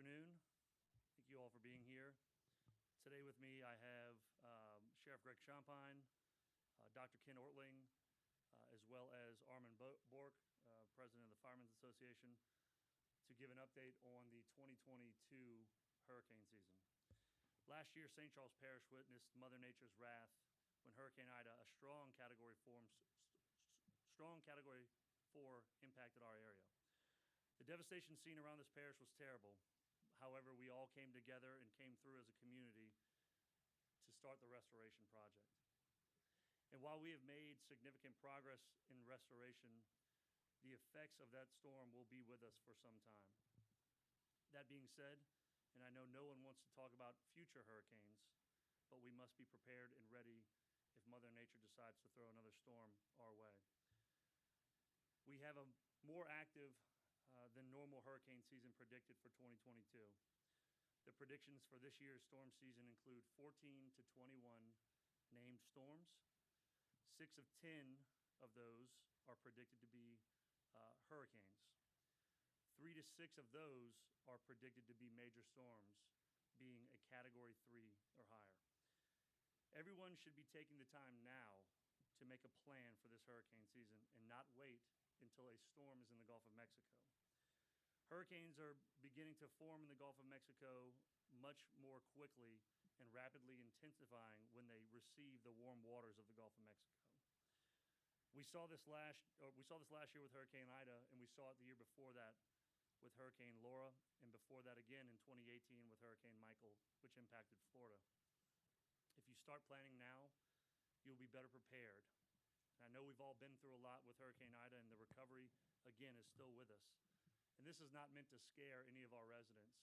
afternoon. Thank you all for being here. Today with me I have Sheriff Greg Champagne, Dr. Ken Ortling, as well as Armin Bork, President of the Firemen's Association, to give an update on the 2022 hurricane season. Last year, St. Charles Parish witnessed Mother Nature's wrath when Hurricane Ida, a strong Category 4, impacted our area. The devastation seen around this parish was terrible. However, we all came together and came through as a community to start the restoration project. And while we have made significant progress in restoration, the effects of that storm will be with us for some time. That being said, and I know no one wants to talk about future hurricanes, but we must be prepared and ready if Mother Nature decides to throw another storm our way. We have a more active than normal hurricane season predicted for 2022. The predictions for this year's storm season include 14 to 21 named storms. 6 of 10 of those are predicted to be hurricanes. 3 to 6 of those are predicted to be major storms, being a Category 3 or higher. Everyone should be taking the time now to make a plan for this hurricane season and not wait until a storm is in the Gulf of Mexico. Hurricanes are beginning to form in the Gulf of Mexico much more quickly and rapidly intensifying when they receive the warm waters of the Gulf of Mexico. We saw this last year with Hurricane Ida, and we saw it the year before that with Hurricane Laura, and before that again in 2018 with Hurricane Michael, which impacted Florida. If you start planning now, you'll be better prepared. And I know we've all been through a lot with Hurricane Ida, and the recovery, again, is still with us. And this is not meant to scare any of our residents,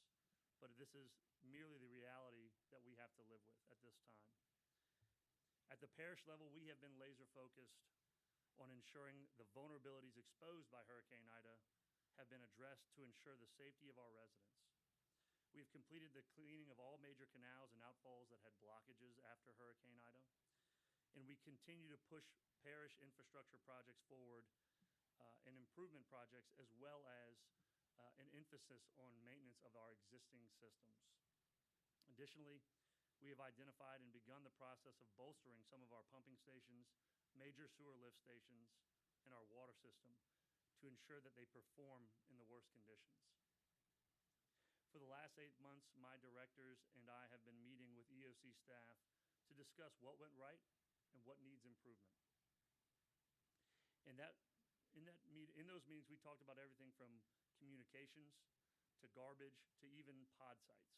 but this is merely the reality that we have to live with at this time. At the parish level, we have been laser focused on ensuring the vulnerabilities exposed by Hurricane Ida have been addressed to ensure the safety of our residents. We've completed the cleaning of all major canals and outfalls that had blockages after Hurricane Ida, and we continue to push parish infrastructure projects forward and improvement projects, as well as an emphasis on maintenance of our existing systems. Additionally, we have identified and begun the process of bolstering some of our pumping stations, major sewer lift stations, and our water system to ensure that they perform in the worst conditions. For the last 8 months, my directors and I have been meeting with EOC staff to discuss what went right and what needs improvement. In those meetings, we talked about everything from communications to garbage to even pod sites.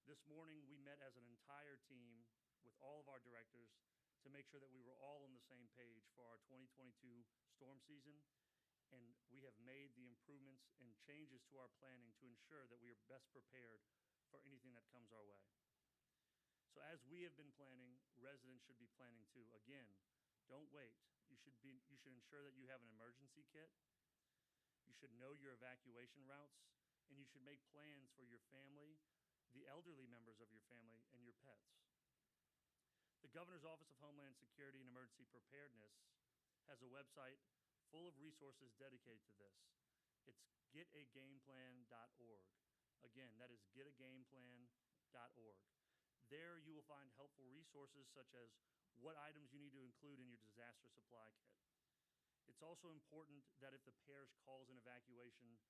This morning, we met as an entire team with all of our directors to make sure that we were all on the same page for our 2022 storm season, and we have made the improvements and changes to our planning to ensure that we are best prepared for anything that comes our way. So as we have been planning, residents should be planning too. Again, don't wait. You should ensure that you have an emergency kit. You should know your evacuation routes, and you should make plans for your family, the elderly members of your family, and your pets. The Governor's Office of Homeland Security and Emergency Preparedness has a website full of resources dedicated to this. It's getagameplan.org. Again, that is getagameplan.org. There you will find helpful resources such as what items you need to include in your disaster supply kit. It's also important that if the parish calls an evacuation,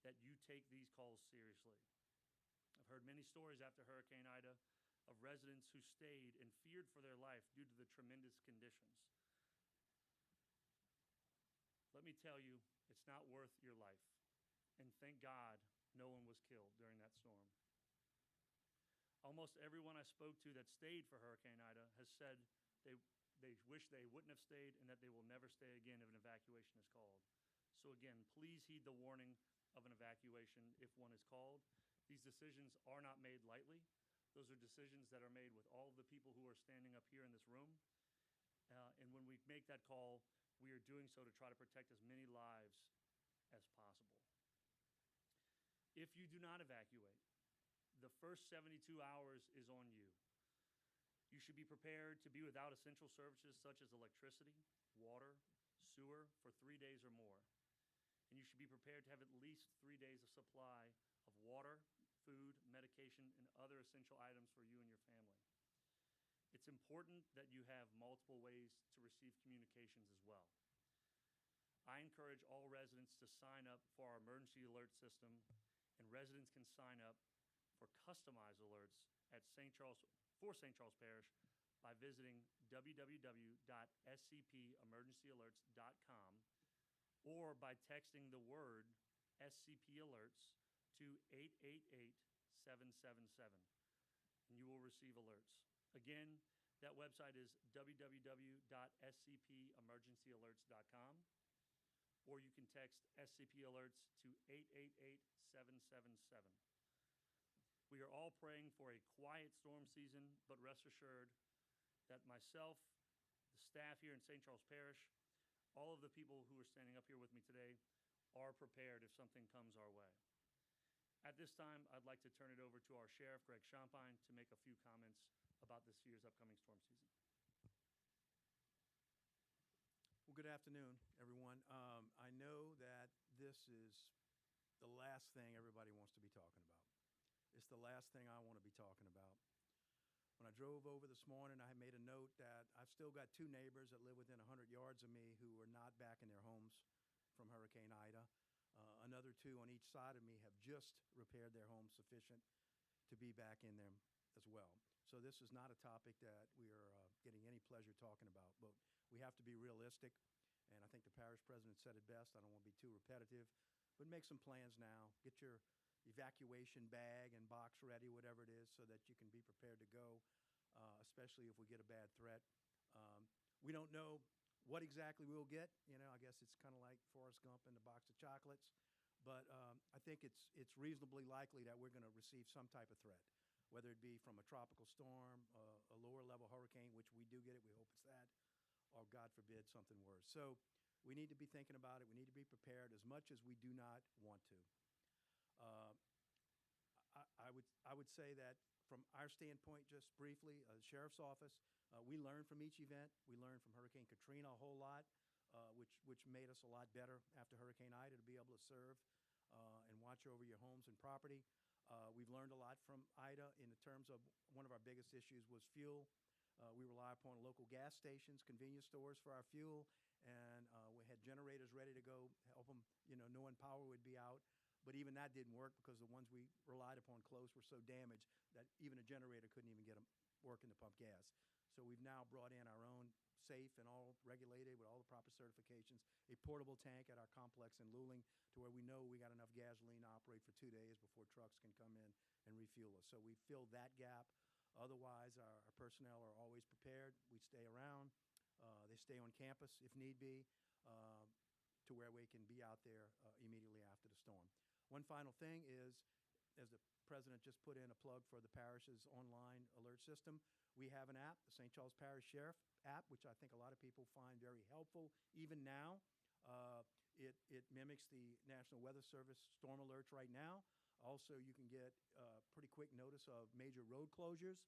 that you take these calls seriously. I've heard many stories after Hurricane Ida of residents who stayed and feared for their life due to the tremendous conditions. Let me tell you, it's not worth your life. And thank God no one was killed during that storm. Almost everyone I spoke to that stayed for Hurricane Ida has said they wish they wouldn't have stayed and that they will never stay again if an evacuation is called. So again, please heed the warning of an evacuation if one is called. These decisions are not made lightly. Those are decisions that are made with all of the people who are standing up here in this room. And when we make that call, we are doing so to try to protect as many lives as possible. If you do not evacuate, the first 72 hours is on you. You should be prepared to be without essential services such as electricity, water, sewer for 3 days or more. And you should be prepared to have at least 3 days of supply of water food, medication, and other essential items for you and your family. It's important that you have multiple ways to receive communications as well. I encourage all residents to sign up for our emergency alert system, and residents can sign up for customized alerts at St. Charles Parish by visiting www.scpemergencyalerts.com or by texting the word SCP Alerts to 888-777, and you will receive alerts. Again, that website is www.scpemergencyalerts.com, or you can text SCP Alerts to 888-777. We are all praying for a quiet storm season, but rest assured that myself, the staff here in St. Charles Parish, all of the people who are standing up here with me today are prepared if something comes our way. At this time, I'd like to turn it over to our Sheriff, Greg Champagne, to make a few comments about this year's upcoming storm season. Well, good afternoon, everyone. I know that this is the last thing everybody wants to be talking about. It's the last thing I want to be talking about. When I drove over this morning, I made a note that I've still got 2 neighbors that live within 100 yards of me who are not back in their homes from Hurricane Ida. Another 2 on each side of me have just repaired their homes sufficient to be back in them as well. So this is not a topic that we are getting any pleasure talking about, but we have to be realistic, and I think the parish president said it best. I don't want to be too repetitive, but make some plans now. Get your evacuation bag and box ready, whatever it is, so that you can be prepared to go, especially if we get a bad threat. We don't know what exactly we'll get. You know, I guess it's kind of like Forrest Gump and the box of chocolates, but I think it's reasonably likely that we're going to receive some type of threat, whether it be from a tropical storm, a lower level hurricane, which we do get it, we hope it's that, or God forbid, something worse. So we need to be thinking about it. We need to be prepared as much as we do not want to. I would say that from our standpoint, just briefly, the Sheriff's Office, we learned from each event. We learned from Hurricane Katrina a whole lot, which made us a lot better after Hurricane Ida to be able to serve and watch over your homes and property. We've learned a lot from Ida in the terms of one of our biggest issues was fuel. We rely upon local gas stations, convenience stores for our fuel, and we had generators ready to go, help them, knowing power would be out. But even that didn't work because the ones we relied upon close were so damaged that even a generator couldn't even get them working to pump gas. So we've now brought in our own safe and all regulated with all the proper certifications, a portable tank at our complex in Luling to where we know we got enough gasoline to operate for 2 days before trucks can come in and refuel us. So we filled that gap. Otherwise, our personnel are always prepared. We stay around. They stay on campus if need be to where we can be out there immediately after the storm. One final thing is, as the president just put in a plug for the parish's online alert system, we have an app, the St. Charles Parish Sheriff app, which I think a lot of people find very helpful even now. It mimics the National Weather Service storm alerts right now. Also, you can get pretty quick notice of major road closures.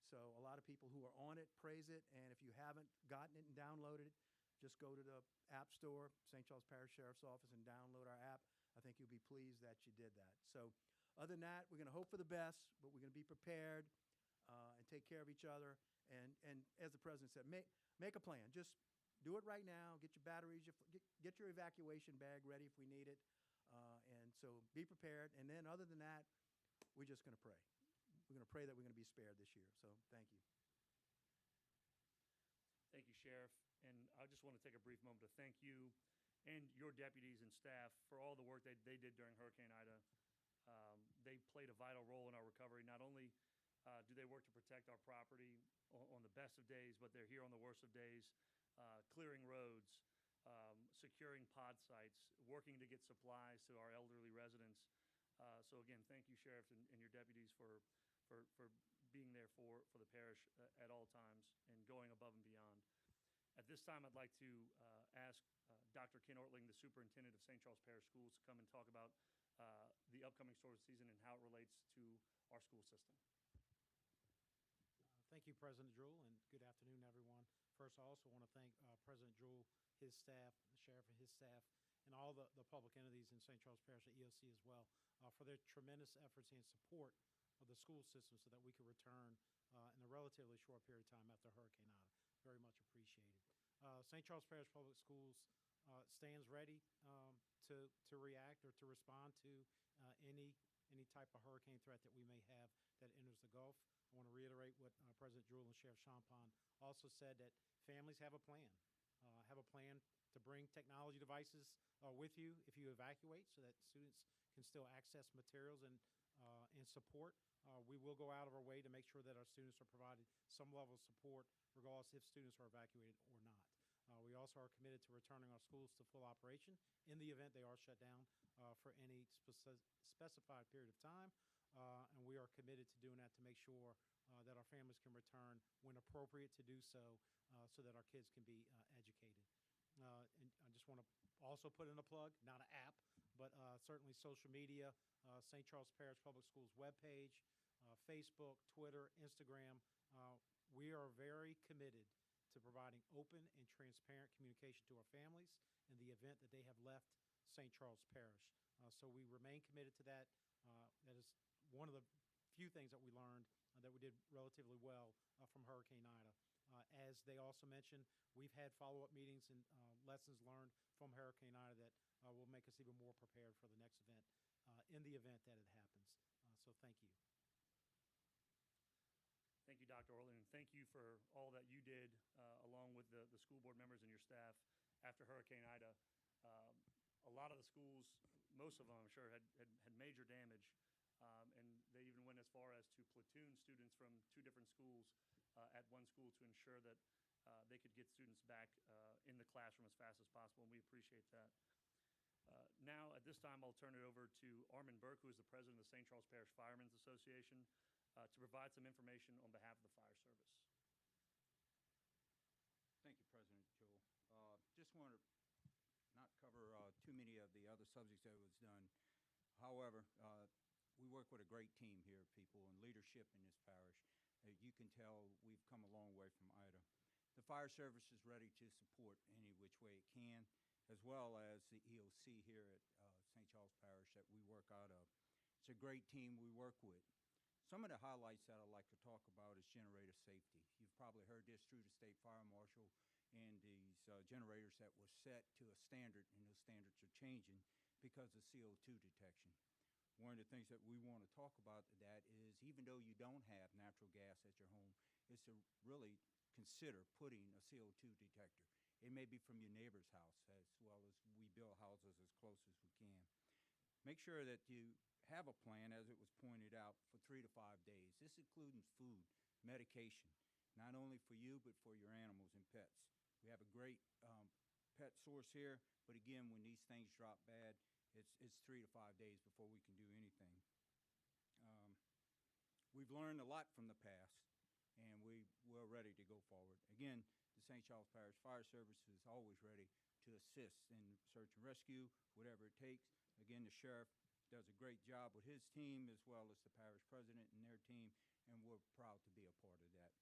So a lot of people who are on it praise it, and if you haven't gotten it and downloaded it, just go to the App Store, St. Charles Parish Sheriff's Office, and download our app. I think you'll be pleased that you did that. So other than that, we're going to hope for the best, but we're going to be prepared and take care of each other. And as the president said, make a plan. Just do it right now. Get your batteries, get your evacuation bag ready if we need it. And so be prepared. And then other than that, we're just going to pray. We're going to pray that we're going to be spared this year. So thank you. Thank you, Sheriff. And I just want to take a brief moment to thank you and your deputies and staff for all the work they did during Hurricane Ida. They played a vital role in our recovery. Not only do they work to protect our property on the best of days, but they're here on the worst of days, clearing roads, securing pod sites, working to get supplies to our elderly residents. So again, thank you, Sheriff, and your deputies for being there for the parish at all times and going above and beyond. At this time, I'd like to ask Dr. Ken Ortling, the superintendent of St. Charles Parish Schools, to come and talk about the upcoming storm season and how it relates to our school system. Thank you, President Jewell, and good afternoon, everyone. First, I also want to thank President Jewell, his staff, the sheriff and his staff, and all the public entities in St. Charles Parish at EOC as well for their tremendous efforts and support of the school system so that we could return in a relatively short period of time after Hurricane Ida. Very much appreciated. St. Charles Parish Public Schools stands ready to react or to respond to any type of hurricane threat that we may have that enters the Gulf. I want to reiterate what President Jewell and Sheriff Champagne also said, that families have a plan. To bring technology devices with you if you evacuate so that students can still access materials and support. We will go out of our way to make sure that our students are provided some level of support regardless if students are evacuated or not. We also are committed to returning our schools to full operation in the event they are shut down for any specified period of time. And we are committed to doing that to make sure that our families can return when appropriate to do so, so that our kids can be educated. And I just want to also put in a plug, not an app, but certainly social media, St. Charles Parish Public Schools webpage, Facebook, Twitter, Instagram. We are very committed to providing open and transparent communication to our families in the event that they have left St. Charles Parish. So we remain committed to that. That is one of the few things that we learned that we did relatively well from Hurricane Ida. As they also mentioned, we've had follow-up meetings and lessons learned from Hurricane Ida that will make us even more prepared for the next event in the event that it happens. So thank you. Thank you, Dr. Orland, and thank you for all that you did along with the school board members and your staff after Hurricane Ida. A lot of the schools, most of them I'm sure, had major damage, and they even went as far as to platoon students from two different schools at one school to ensure that they could get students back in the classroom as fast as possible, and we appreciate that. Now, at this time, I'll turn it over to Armin Burke, who is the president of the St. Charles Parish Firemen's Association, to provide some information on behalf of the fire service. Thank you, President Jewell. Just want to not cover too many of the other subjects that was done. However, we work with a great team here of people and leadership in this parish. You can tell we've come a long way from Ida. The fire service is ready to support any which way it can, as well as the EOC here at St. Charles Parish that we work out of. It's a great team we work with. Some of the highlights that I'd like to talk about is generator safety. You've probably heard this through the State Fire Marshal and these generators that were set to a standard, and those standards are changing because of CO2 detection. One of the things that we want to talk about that is, even though you don't have natural gas at your home, is to really consider putting a CO2 detector. It may be from your neighbor's house, as well as we build houses as close as we can. Make sure that you have a plan, as it was pointed out, for 3 to 5 days. This including food, medication, not only for you, but for your animals and pets. We have a great pet source here, but again, when these things drop bad, it's 3 to 5 days before we can do anything. We've learned a lot from the past, and we're ready to go forward. Again, the St. Charles Parish Fire Service is always ready to assist in search and rescue, whatever it takes. Again, the sheriff does a great job with his team, as well as the parish president and their team, and we're proud to be a part of that.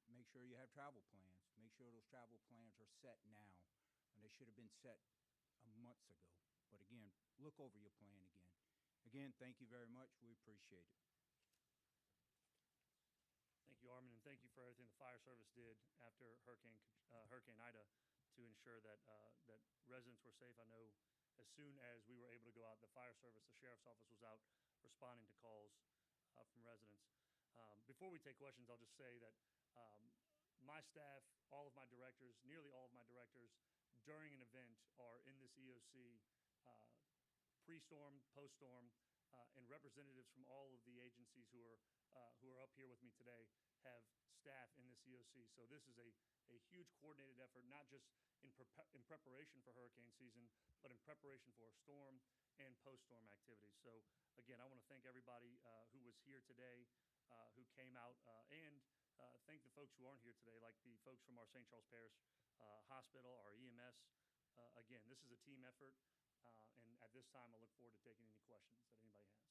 Make sure you have travel plans. Make sure those travel plans are set now, and they should have been set months ago. But again, look over your plan again. Again, thank you very much. We appreciate it. Thank you, Armin, and thank you for everything the fire service did after Hurricane Ida to ensure that that residents were safe. I know as soon as we were able to go out, the fire service, the sheriff's office was out responding to calls from residents. Before we take questions, I'll just say that my staff, all of my directors, nearly all of my directors, during an event are in this EOC pre-storm, post-storm, and representatives from all of the agencies who are up here with me today have staff in this EOC. So this is a huge coordinated effort, not just in preparation for hurricane season, but in preparation for a storm and post-storm activities. So again, I want to thank everybody who was here today, who came out, and thank the folks who aren't here today, like the folks from our St. Charles Parish Hospital, our EMS. Again, this is a team effort, and at this time, I look forward to taking any questions that anybody has.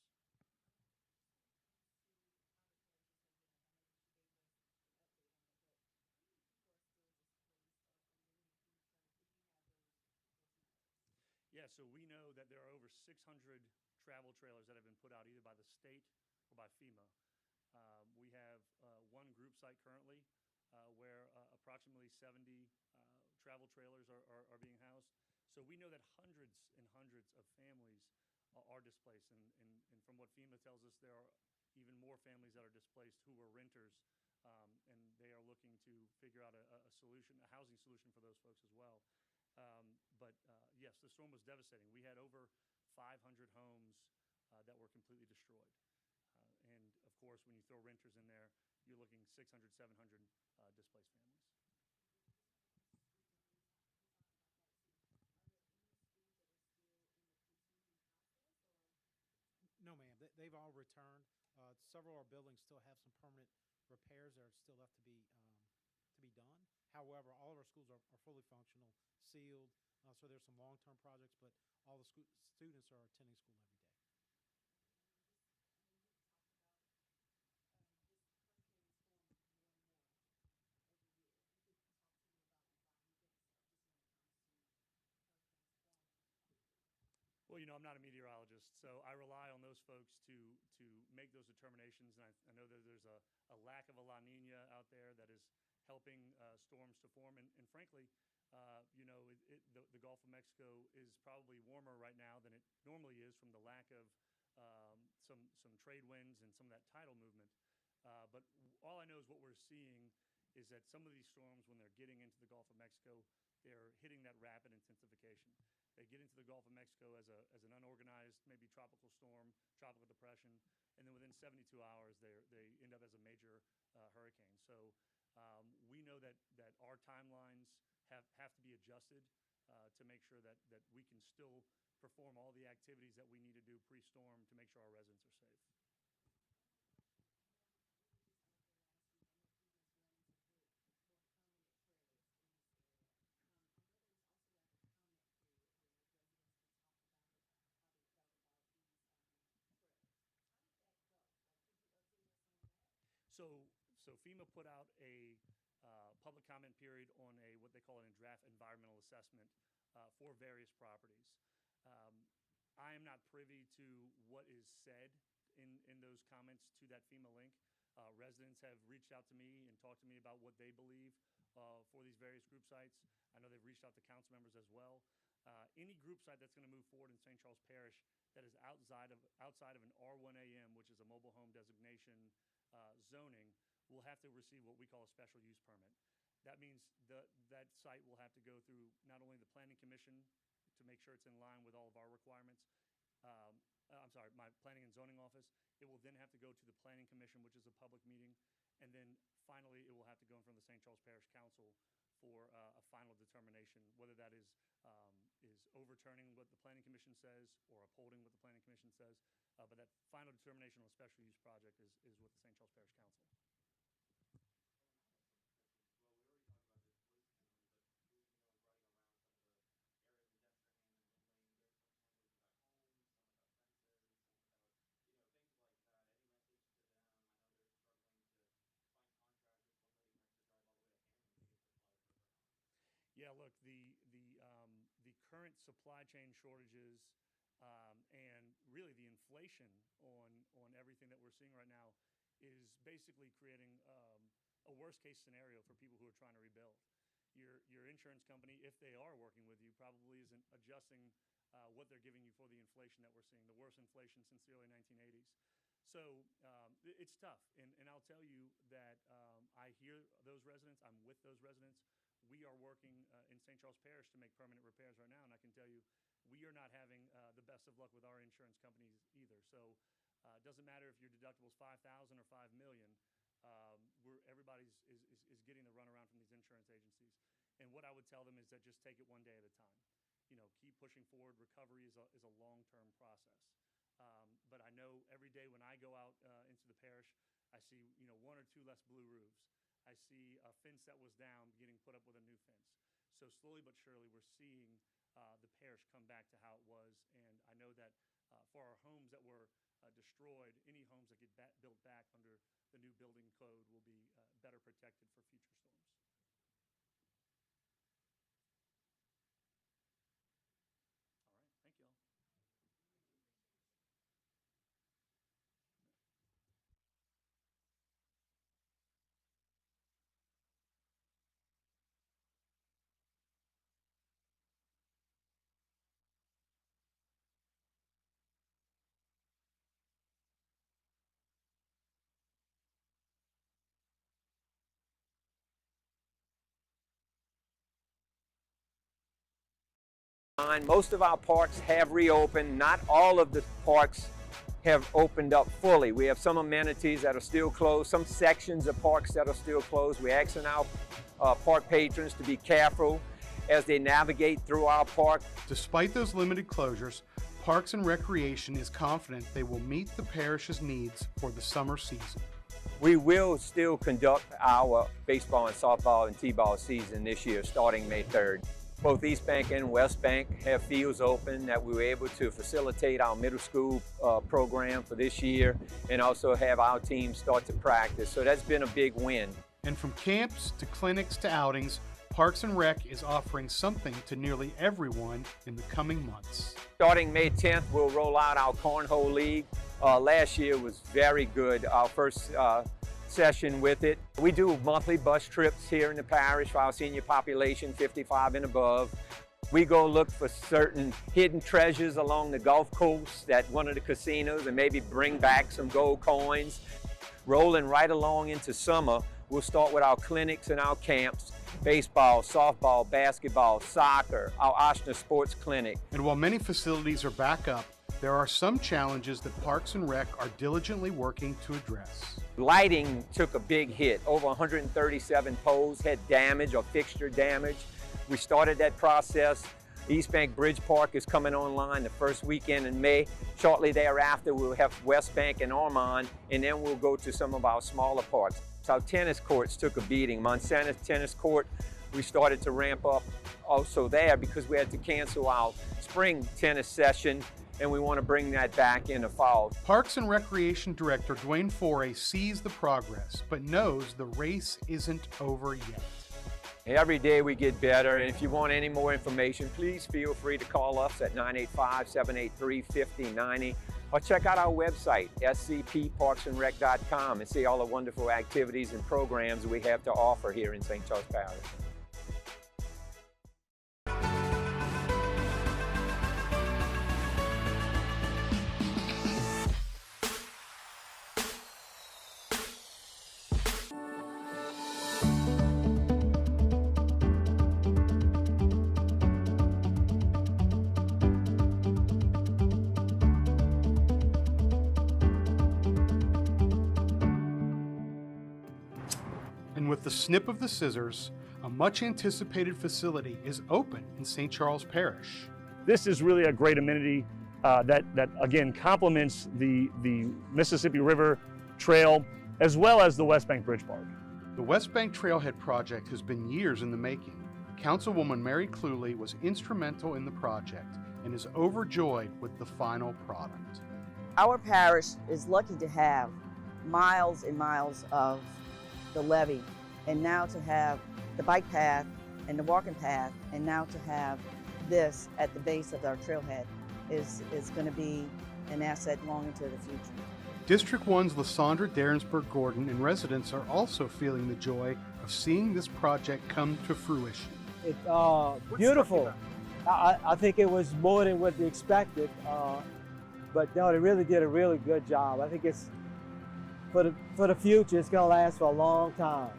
Yeah, so we know that there are over 600 travel trailers that have been put out either by the state or by FEMA. We have one group site currently where approximately 70 travel trailers are being housed. So we know that hundreds and hundreds of families are displaced. And from what FEMA tells us, there are even more families that are displaced who were renters, and they are looking to figure out a solution, a housing solution for those folks as well. Yes, the storm was devastating. We had over 500 homes that were completely destroyed. And of course, when you throw renters in there, you're looking 600, 700 displaced families. No, ma'am. They've all returned. Several of our buildings still have some permanent repairs that are still left to be done. However, all of our schools are fully functional, sealed. So there's some long-term projects, but all the students are attending school every day. Well, I'm not a meteorologist, so I rely on those folks to make those determinations. And I know that there's a lack of a La Nina out there that is helping storms to form. And frankly, the Gulf of Mexico is probably warmer right now than it normally is from the lack of some trade winds and some of that tidal movement. But all I know is what we're seeing is that some of these storms, when they're getting into the Gulf of Mexico, they're hitting that rapid intensification. They get into the Gulf of Mexico as an unorganized, maybe tropical storm, tropical depression, and then within 72 hours, they end up as a major hurricane. So we know that our timelines have to be adjusted to make sure that we can still perform all the activities that we need to do pre-storm to make sure our residents are safe. So FEMA put out a public comment period on what they call a draft environmental assessment for various properties. I am not privy to what is said in those comments to that FEMA link. Residents have reached out to me and talked to me about what they believe for these various group sites. I know they've reached out to council members as well. Any group site that's going to move forward in St. Charles Parish that is outside of an R1AM, which is a mobile home designation zoning, will have to receive what we call a special use permit. That means that site will have to go through not only the Planning Commission to make sure it's in line with all of our requirements. I'm sorry, my Planning and Zoning Office. It will then have to go to the Planning Commission, which is a public meeting, and then finally it will have to go in front of the St. Charles Parish Council for a final determination, whether that is overturning what the Planning Commission says or upholding what the Planning Commission says. But that final determination on a special use project is with the St. Charles Parish Council. Well, we already talked about displaced families, but riding around some of the areas in Dexterham and Lindley, there's some families without homes, some without fences, some without, things like that. Any message to them? I know they're struggling to find contractors. One lady has to drive all the way to Hammond to get supplies for her house. Yeah, look, the current supply chain shortages and really the inflation on everything that we're seeing right now is basically creating a worst case scenario for people who are trying to rebuild. Your insurance company, if they are working with you, probably isn't adjusting what they're giving you for the inflation that we're seeing, the worst inflation since the early 1980s. So it's tough, and I'll tell you that I hear those residents, I'm with those residents. We are working in St. Charles Parish to make permanent repairs right now, and I can tell you we are not having the best of luck with our insurance companies either. So it doesn't matter if your deductible is $5,000 or $5 million. Everybody's is getting the runaround from these insurance agencies. And what I would tell them is that just take it one day at a time. Keep pushing forward. Recovery is a long-term process. But I know every day when I go out into the parish, I see one or two less blue roofs. I see a fence that was down getting put up with a new fence. So slowly but surely, we're seeing the parish come back to how it was. And I know that for our homes that were destroyed, any homes that get built back under the new building code will be better protected for future storms. All right. Most of our parks have reopened. Not all of the parks have opened up fully. We have some amenities that are still closed, some sections of parks that are still closed. We're asking our park patrons to be careful as they navigate through our park. Despite those limited closures, Parks and Recreation is confident they will meet the parish's needs for the summer season. We will still conduct our baseball and softball and t-ball season this year, starting May 3rd. Both East Bank and West Bank have fields open that we were able to facilitate our middle school program for this year, and also have our team start to practice. So that's been a big win. And from camps to clinics to outings, Parks and Rec is offering something to nearly everyone in the coming months. Starting May 10th, we'll roll out our Cornhole League. Last year was very good, our first session with it. We do monthly bus trips here in the parish for our senior population, 55 and above. We go look for certain hidden treasures along the Gulf Coast at one of the casinos and maybe bring back some gold coins. Rolling right along into summer, we'll start with our clinics and our camps. Baseball, softball, basketball, soccer, our Oshner Sports Clinic. And while many facilities are back up, there are some challenges that Parks and Rec are diligently working to address. Lighting took a big hit. Over 137 poles had damage or fixture damage. We started that process. East Bank Bridge Park is coming online the first weekend in May. Shortly thereafter, we'll have West Bank and Ormond, and then we'll go to some of our smaller parks. So our tennis courts took a beating. Montana Tennis Court, we started to ramp up also there because we had to cancel our spring tennis session, and we want to bring that back in the fall. Parks and Recreation Director Dwayne Foray sees the progress, but knows the race isn't over yet. Every day we get better, and if you want any more information, please feel free to call us at 985-783-5090, or check out our website, scpparksandrec.com, and see all the wonderful activities and programs we have to offer here in St. Charles Parish. And with the snip of the scissors, a much anticipated facility is open in St. Charles Parish. This is really a great amenity that again complements the Mississippi River Trail as well as the West Bank Bridge Park. The West Bank Trailhead project has been years in the making. Councilwoman Mary Cluley was instrumental in the project and is overjoyed with the final product. Our parish is lucky to have miles and miles of the levee, and now to have the bike path and the walking path, and now to have this at the base of our trailhead is going to be an asset long into the future. District 1's Lysandra Derensburg-Gordon and residents are also feeling the joy of seeing this project come to fruition. It's beautiful. I think it was more than what they expected, but no, they really did a really good job. I think it's for the future, it's going to last for a long time.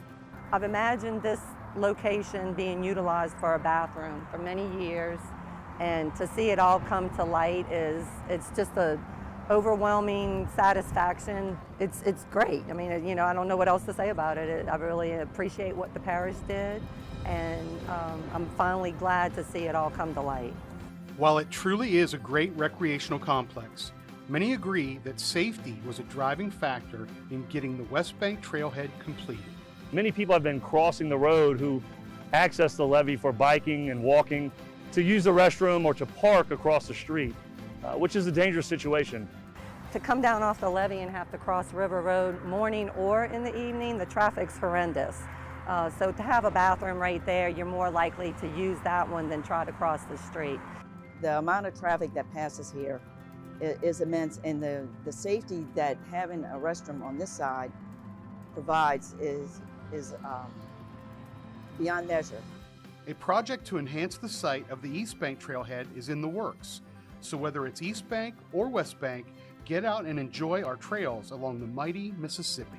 I've imagined this location being utilized for a bathroom for many years, and to see it all come to light it's just a overwhelming satisfaction. It's great. I mean, you know, I don't know what else to say about it. I really appreciate what the parish did, and I'm finally glad to see it all come to light. While it truly is a great recreational complex, many agree that safety was a driving factor in getting the West Bank Trailhead completed. Many people have been crossing the road who access the levee for biking and walking, to use the restroom or to park across the street, which is a dangerous situation. To come down off the levee and have to cross River Road morning or in the evening, the traffic's horrendous. So to have a bathroom right there, you're more likely to use that one than try to cross the street. The amount of traffic that passes here is immense, and the safety that having a restroom on this side provides is beyond measure. A project to enhance the site of the East Bank Trailhead is in the works. So whether it's East Bank or West Bank, get out and enjoy our trails along the mighty Mississippi.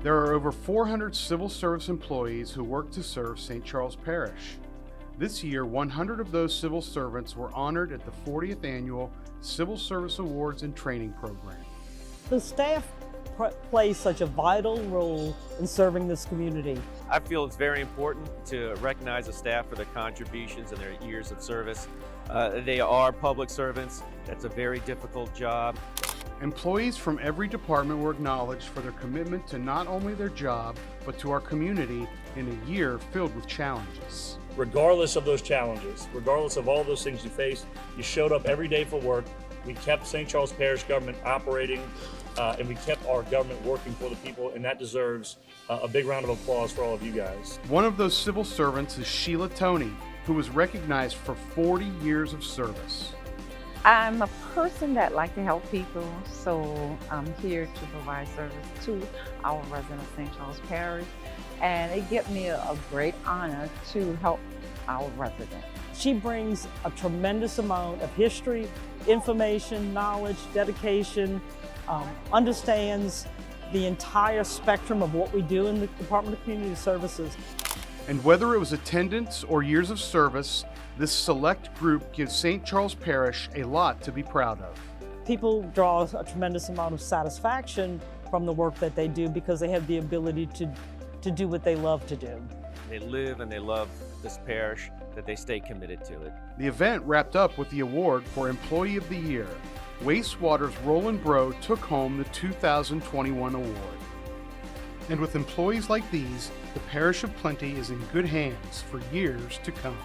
There are over 400 civil service employees who work to serve St. Charles Parish. This year, 100 of those civil servants were honored at the 40th Annual Civil Service Awards and Training Program. The staff plays such a vital role in serving this community. I feel it's very important to recognize the staff for their contributions and their years of service. They are public servants. That's a very difficult job. Employees from every department were acknowledged for their commitment to not only their job, but to our community in a year filled with challenges. Regardless of those challenges, regardless of all those things you faced, you showed up every day for work. We kept St. Charles Parish government operating, and we kept our government working for the people, and that deserves a big round of applause for all of you guys. One of those civil servants is Sheila Toney, who was recognized for 40 years of service. I'm a person that likes to help people, so I'm here to provide service to our residents of St. Charles Parish, and it gives me a great honor to help our residents. She brings a tremendous amount of history, information, knowledge, dedication, understands the entire spectrum of what we do in the Department of Community Services. And whether it was attendance or years of service, this select group gives St. Charles Parish a lot to be proud of. People draw a tremendous amount of satisfaction from the work that they do because they have the ability to do what they love to do. They live and they love this parish, that they stay committed to it. The event wrapped up with the award for Employee of the Year. Wastewater's Roland Bro took home the 2021 award. And with employees like these, the Parish of Plenty is in good hands for years to come.